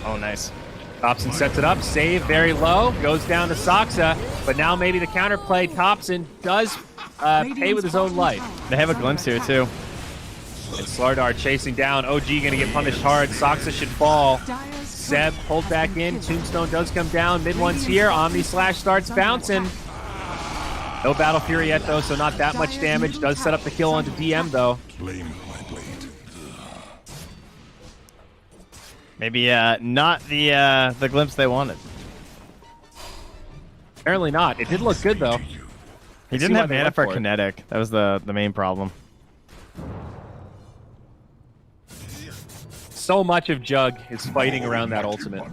Oh, nice. Thompson sets it up, save very low, goes down to Soxa, but now maybe the counterplay. Thompson does pay with his own life. They have a glimpse here, too. And Slardar chasing down. OG going to get punished hard. Soxa should fall. Seb pulled back in. Tombstone does come down. Mid one's here. Omni Slash starts bouncing. No Battle Fury yet, though, so not that much damage. Does set up the kill onto DM, though. Maybe not the glimpse they wanted. Apparently not. It did look good, though. He didn't have mana for kinetic. That was the main problem. So much of Jug is fighting around that ultimate.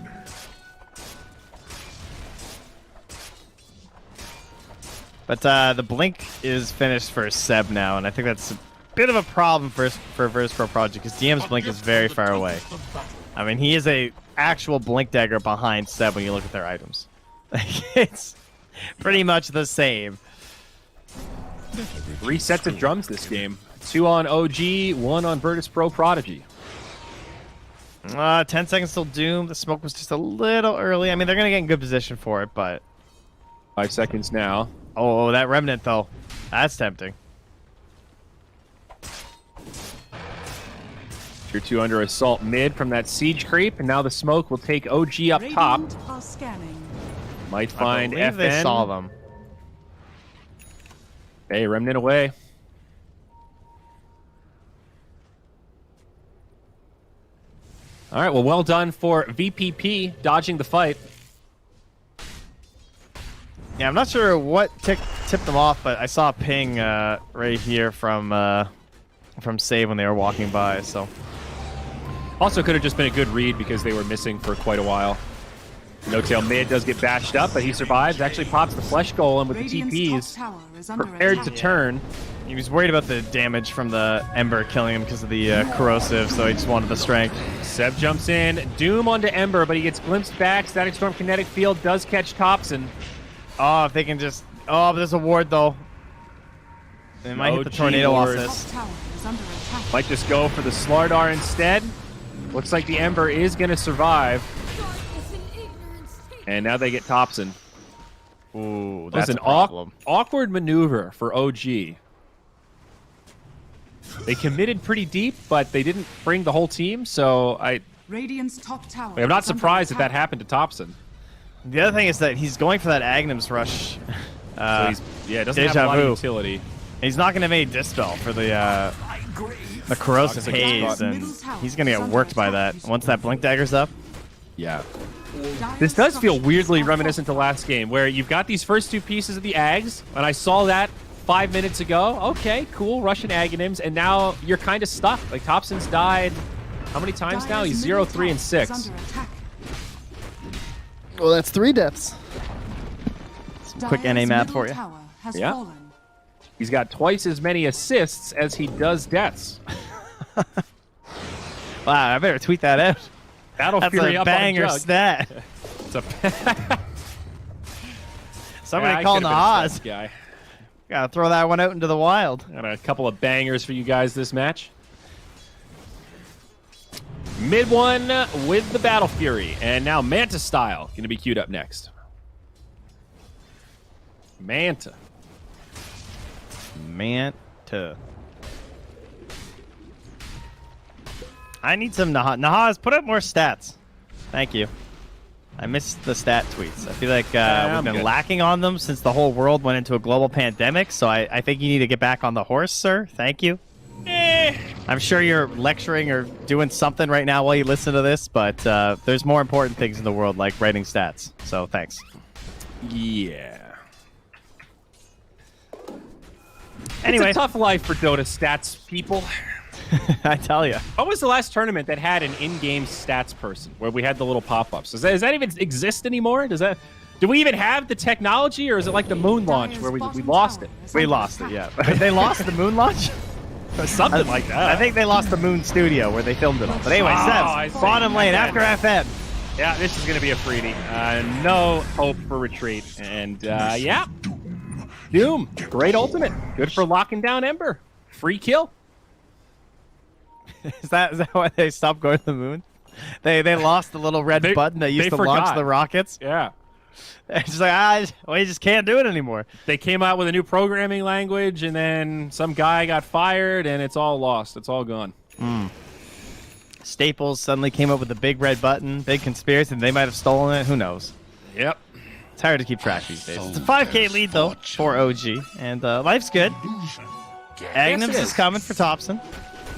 But the blink is finished for Seb now, and I think that's a bit of a problem for Verse Pro Project because DM's blink is very far away. I mean, he is a actual blink dagger behind Seb when you look at their items. It's pretty much the same. 3 sets of drums this game. 2 on OG, 1 on Virtus Pro Prodigy. 10 seconds till Doom. The smoke was just a little early. I mean, they're going to get in good position for it, but... 5 seconds now. Oh, that Remnant, though. That's tempting. Tier 2 under assault mid from that siege creep, and now the smoke will take OG up top. Might find I believe FN. they saw them. Hey, Remnant away. All right, well done for VPP dodging the fight. Yeah, I'm not sure what tipped them off, but I saw a ping right here from Save when they were walking by. So also could have just been a good read because they were missing for quite a while. No Tail mid does get bashed up, but he survives. Actually pops the flesh golem with the TPs prepared to turn. He was worried about the damage from the Ember killing him because of the corrosive, so he just wanted the strength. Seb jumps in, Doom onto Ember, but he gets glimpsed back. Static Storm Kinetic Field does catch Thompson. Oh, if they can just... Oh, but there's a ward, though. They might hit the tornado off this. Might just go for the Slardar instead. Looks like the Ember is going to survive. And now they get Thompson. Ooh, that's an a problem. awkward maneuver for OG. They committed pretty deep, but they didn't bring the whole team, so I'm not surprised that happened to Thompson. The other thing is that he's going for that Agnum's Rush. So it doesn't have a lot of utility. He's not going to have any Dispel for the Corrosive Haze, and he's going to get worked by that once that Blink Dagger's up. Yeah. This does feel weirdly reminiscent to last game, where you've got these first 2 pieces of the Ags, and I saw that 5 minutes ago. Okay, cool, Russian Aghanims, and now you're kind of stuck. Like, Thompson's died how many times now? He's 0, 3, and 6. Well, that's 3 deaths. Some quick NA math for you. Yeah. He's got twice as many assists as he does deaths. Wow, I better tweet that out. That'll That's Fury a up banger on Jug. stat. It's a Somebody call Nahaz. Guy. Gotta throw that one out into the wild. Got a couple of bangers for you guys this match. Mid one with the Battle Fury, and now Manta Style going to be queued up next. Manta. I need some Nahaz. Put up more stats. Thank you. I missed the stat tweets. I feel like we've been lacking on them since the whole world went into a global pandemic, so I think you need to get back on the horse, sir. Thank you. I'm sure you're lecturing or doing something right now while you listen to this, but there's more important things in the world, like writing stats. So thanks. Yeah. Anyway. It's a tough life for Dota stats people. I tell you. What was the last tournament that had an in-game stats person where we had the little pop-ups? Does that even exist anymore? Do we even have the technology, or is it like the moon launch where we lost it? We lost it, yeah. They lost the moon launch? Something like that. I think they lost the moon studio where they filmed it all. But anyway, Sebs, bottom lane after FN. Yeah, this is going to be a freebie. No hope for retreat. And yeah, Doom, great ultimate. Good for locking down Ember. Free kill. Is that why they stopped going to the moon? They lost the little red button that used to launch the rockets. Yeah. It's just like, we just can't do it anymore. They came out with a new programming language, and then some guy got fired, and it's all lost. It's all gone. Staples suddenly came up with a big red button, big conspiracy, and they might have stolen it. Who knows? Yep. It's hard to keep track these days. It's a 5K lead, though, for OG, and life's good. Agnems is coming for Thompson.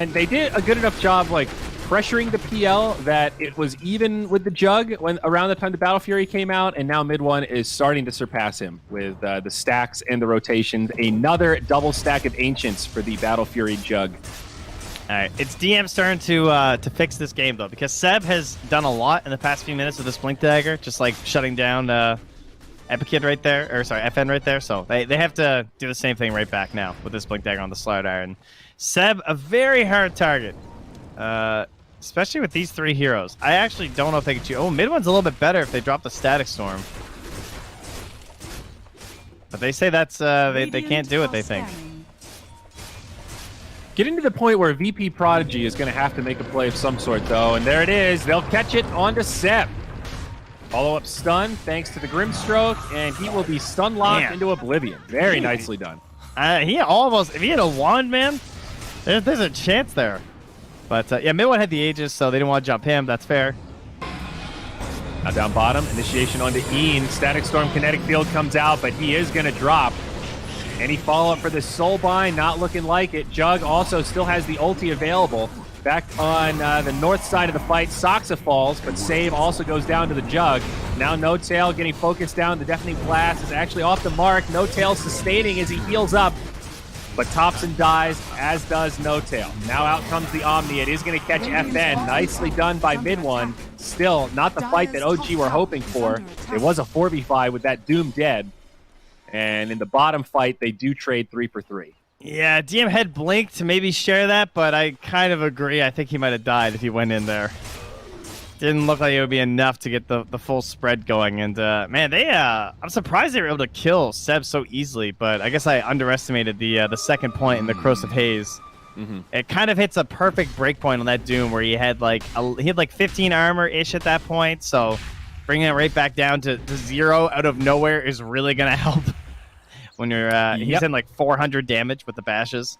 And they did a good enough job, like, pressuring the PL that it was even with the Jug when around the time the Battle Fury came out, and now Mid One is starting to surpass him with the stacks and the rotations. Another double stack of Ancients for the Battle Fury Jug. All right, it's DM's turn to fix this game, though, because Seb has done a lot in the past few minutes with this Blink Dagger, just like shutting down Epikid right there, or sorry, FN right there. So they have to do the same thing right back now with this Blink Dagger on the Slide Iron. Seb, a very hard target. Especially with these three heroes. I actually don't know if they can choose. Oh, Mid One's a little bit better if they drop the Static Storm. But they say that's they can't do it, they think. Getting to the point where VP Prodigy is going to have to make a play of some sort, though. And there it is. They'll catch it onto Seb. Follow-up stun thanks to the Grimstroke, and he will be stun-locked into oblivion. Very nicely done. He almost... If he had a wand, man, there's a chance there. But, yeah, Mid One had the Aegis, so they didn't want to jump him. That's fair. Now down bottom, initiation onto Ian. Static Storm Kinetic Field comes out, but he is going to drop. Any follow-up for the Soulbind? Not looking like it. Jug also still has the ulti available. Back on the north side of the fight, Soxa falls, but save also goes down to the Jug. Now No Tail getting focused down. The Deafening Blast is actually off the mark. No Tail sustaining as he heals up. But Thompson dies, as does No Tail. Now out comes the Omni. It is going to catch FN. Nicely done by Mid One. Still, not the fight that OG were hoping for. It was a 4v5 with that Doom dead. And in the bottom fight, they do trade 3 for 3. Yeah, DM had Blink to maybe share that, but I kind of agree. I think he might have died if he went in there. Didn't look like it would be enough to get the full spread going. And, man, I'm surprised they were able to kill Seb so easily, but I guess I underestimated the second point in the Corrosive Haze. It kind of hits a perfect breakpoint on that Doom where he had like 15 armor-ish at that point, so bringing it right back down to 0 out of nowhere is really going to help when you're he's in like 400 damage with the bashes.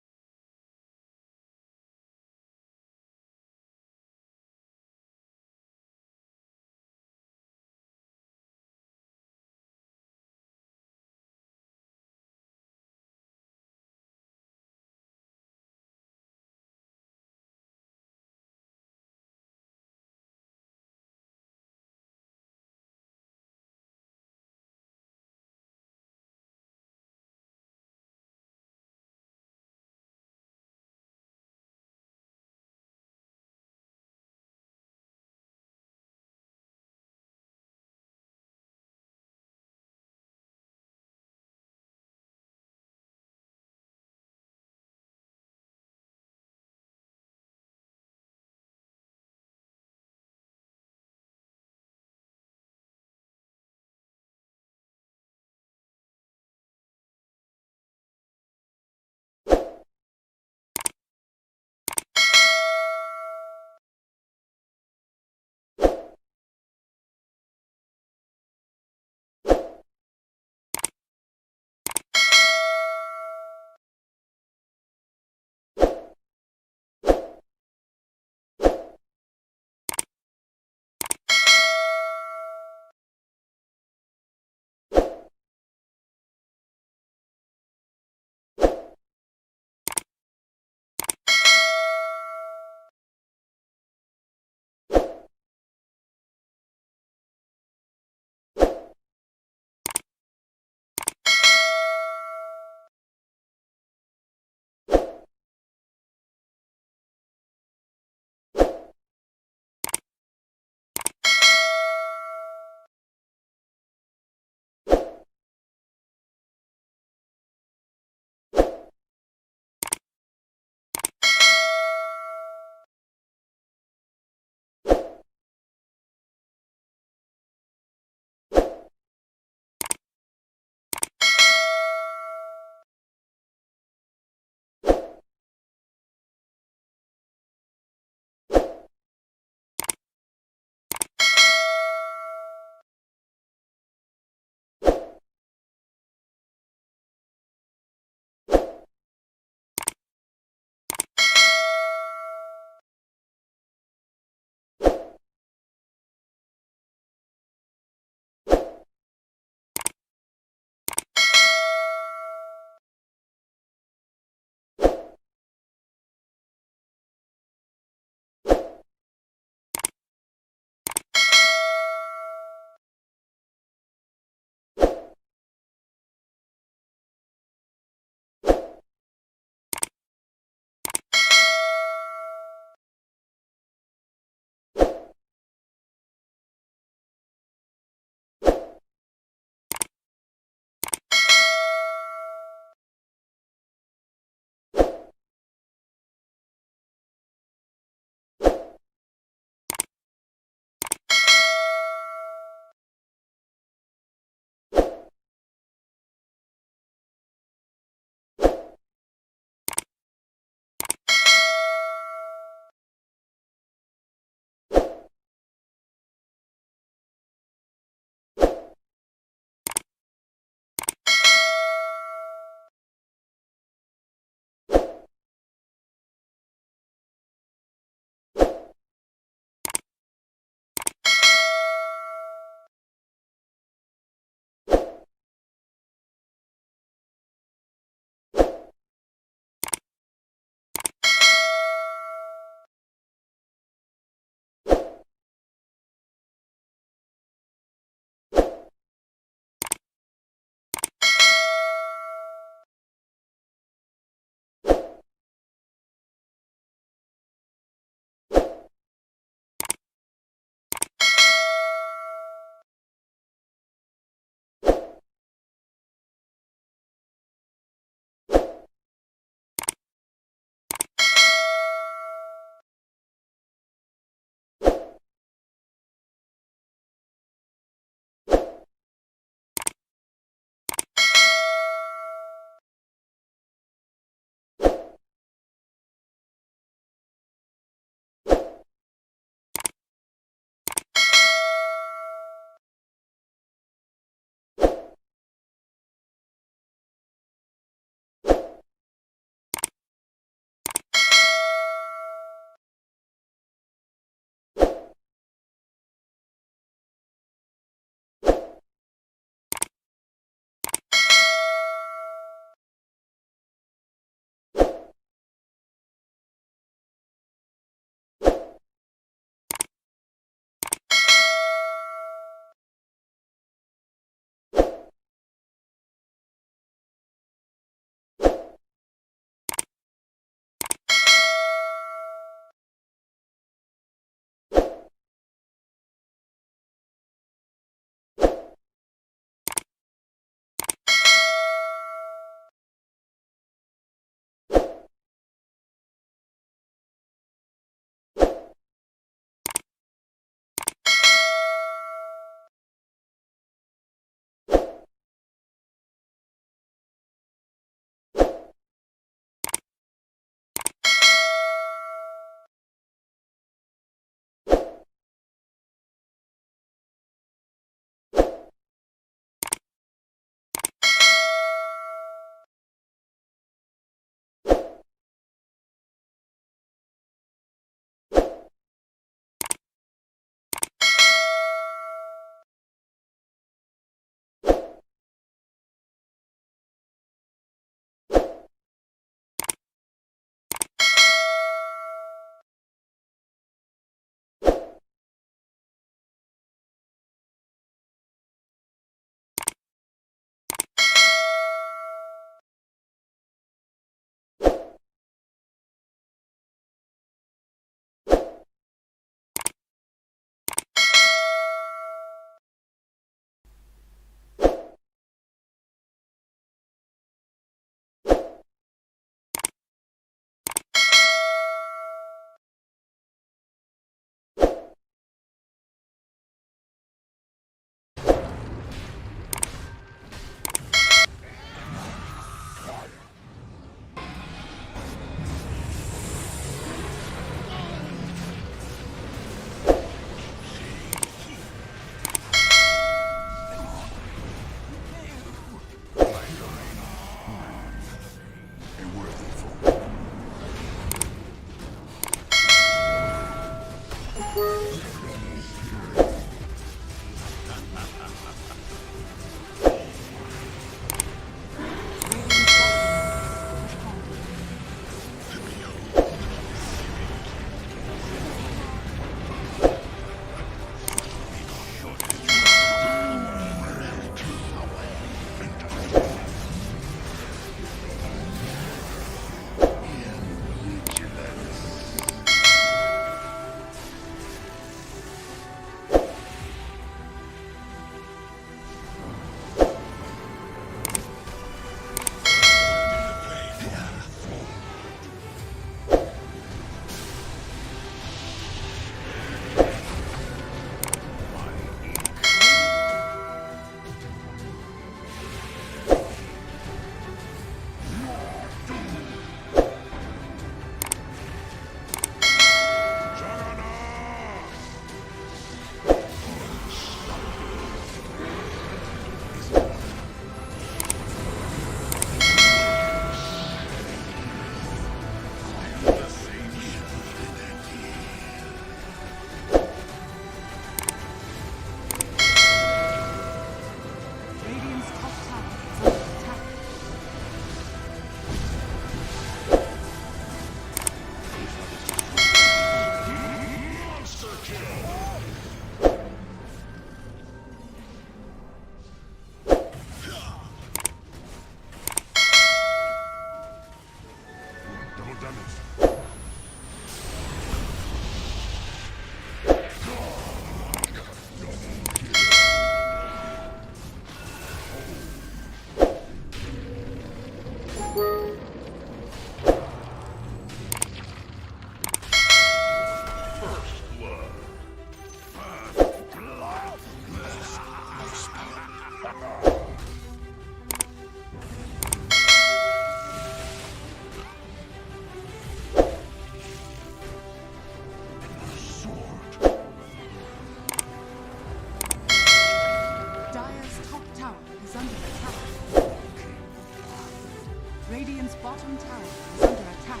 Radiant's bottom tower is under attack.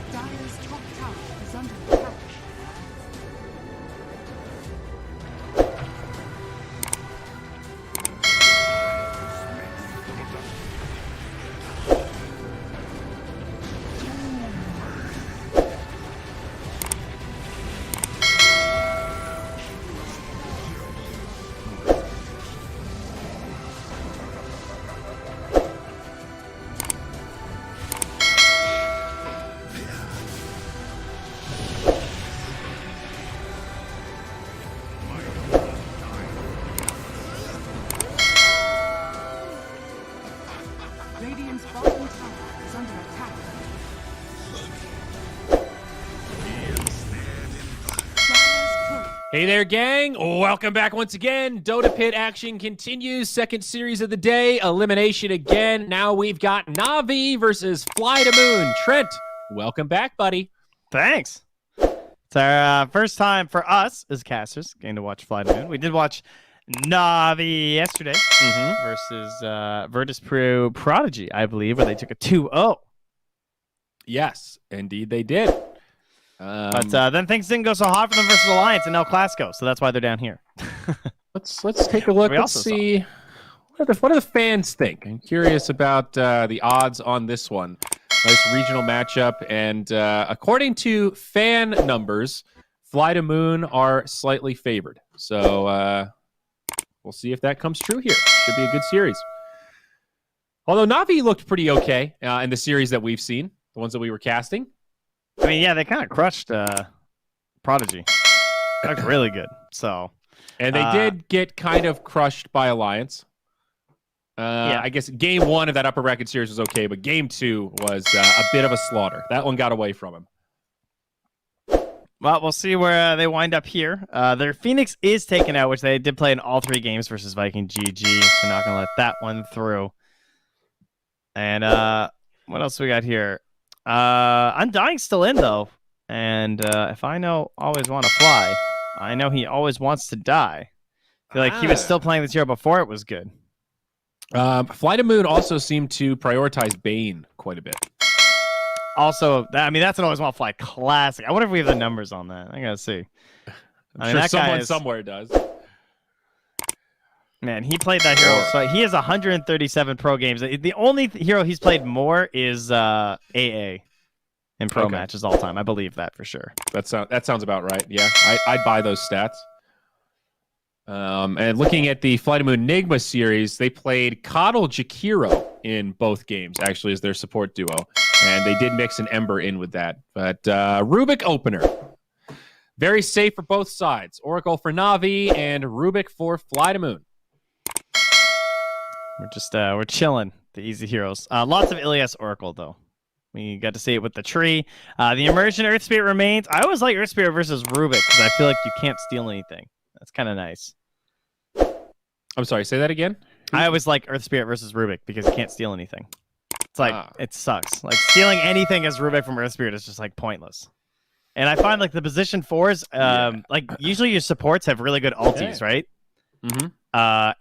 Dire's top tower is under attack. Radiant's bottom tower is under attack. Dire's turret. Hey there, gang. Welcome back once again. Dota Pit action continues. Second series of the day. Elimination again. Now we've got Na'Vi versus Fly to Moon. Trent, welcome back, buddy. Thanks. It's our first time for us as casters getting to watch Fly to Moon. We did watch Na'Vi yesterday versus Virtus Pro Prodigy, I believe, where they took a 2-0. Yes, indeed they did. But then things didn't go so hot for them versus Alliance in El Clasico, so that's why they're down here. Let's take a look. We Let's also see what do the fans think. I'm curious about the odds on this one. Nice regional matchup, and according to fan numbers, Fly to Moon are slightly favored. So we'll see if that comes true here. Should be a good series. Although Na'Vi looked pretty okay in the series that we've seen, the ones that we were casting. I mean, yeah, they kind of crushed Prodigy. That looked really good. So, And they did get kind of crushed by Alliance. Yeah. I guess game one of that upper bracket series was okay, but game two was a bit of a slaughter. That one got away from him. Well, we'll see where they wind up here. Their Phoenix is taken out, which they did play in all 3 games versus Viking GG, so not going to let that one through. And what else we got here? Undying's still in, though. And if I know always want to fly, I know he always wants to die. I feel like he was still playing this hero before it was good. Fly to Moon also seemed to prioritize Bane quite a bit. Also, I mean, that's an always want to fly classic. I wonder if we have the numbers on that. I gotta see. I'm sure someone somewhere does. Man, he played that hero. So he has 137 pro games. The only hero he's played more is AA in pro matches all time. I believe that for sure. That sounds about right. Yeah, I'd buy those stats. And looking at the Fly to Moon Nigma series, they played Coddle Jakiro in both games, actually, as their support duo. And they did mix an Ember in with that. But Rubik opener. Very safe for both sides. Oracle for Na'Vi and Rubik for Fly to Moon. We're just we're chilling the easy heroes. Lots of Ilias Oracle though. We got to see it with the tree. The immersion Earth Spirit remains. I always like Earth Spirit versus Rubik because I feel like you can't steal anything. That's kind of nice. I'm sorry, say that again? I always like Earth Spirit versus Rubik because you can't steal anything. It's like it sucks. Like stealing anything as Rubik from Earth Spirit is just like pointless. And I find like the position 4s, like usually your supports have really good ultis, right? Mm-hmm. And